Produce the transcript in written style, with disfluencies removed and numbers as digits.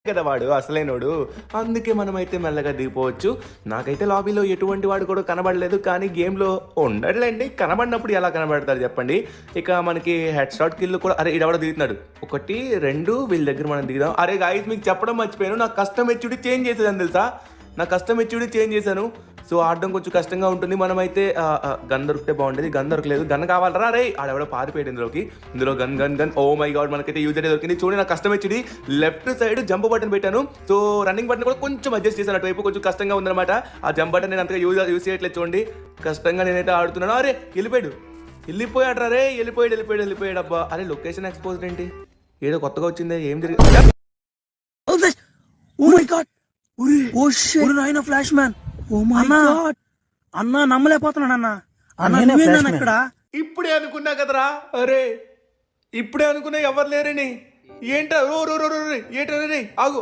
కదా వాడు అసలైనోడు. అందుకే మనమైతే మెల్లగా దిగిపోవచ్చు. నాకైతే లాబీలో ఎటువంటి వాడు కూడా కనబడలేదు. కానీ గేమ్‌లో ఉండడులెండి. కనబడినప్పుడు ఎలా కనబడతారు చెప్పండి. ఇక మనకి హెడ్ షాట్ కిల్ కూడా అరే ఈడెవడో దిగుతున్నాడు. 1, 2 వీళ్ళ దగ్గర మనం దిగుదాం. అరే గైస్ మీకు చెప్పడం మర్చిపోయాను. నా కస్టమ్ హెచ్‌డి చేంజ్ చేసేసాను తెలుసా? నా కస్టమ్ హెచ్‌డి చేంజ్ చేశాను. సో ఆడడం కొంచెం కష్టంగా ఉంటుంది. మనమైతే గన్ దొరికితే బాగుండేది. గన్ దొరకలేదు. గన్ కావాలరా రే ఆడెవడో పారిపోయాడు ఇందులోకి. ఇందులో గన్ ఓ మై గాడ్ మనకైతే యూజ్ అయితే దొరికింది. చూడండి నా కష్టం HD left side jump button పెట్టాను. సో రన్నింగ్ బటన్ కూడా కొంచెం అడ్జస్ట్ చేశాను. అటువైపు కొంచెం కష్టంగా ఉందన్నమాట. ఆ జంప్ బటన్ నేను అంతగా యూజ్ చేయట్లేదు చూడండి. కష్టంగా నేనైతే ఆడుతున్నాను. అరే వెళ్ళిపోయాడు రా రే వెళ్ళిపోయాడు అబ్బా. అరే లొకేషన్ ఎక్స్పోజ్డ్ ఏంటి? ఏదో కొత్తగా వచ్చింది ఏం జరిగింది? Oh my god oh shit నాయనా flash man oh my god అన్నా నమ్మలేకపోతున్నాను అన్న ఇక్కడ ఇప్పుడే అనుకున్నా కదరా. అరే ఇప్పుడే అనుకున్నా ఎవరు లేరని. ఏంటో ఏంటో ఆగు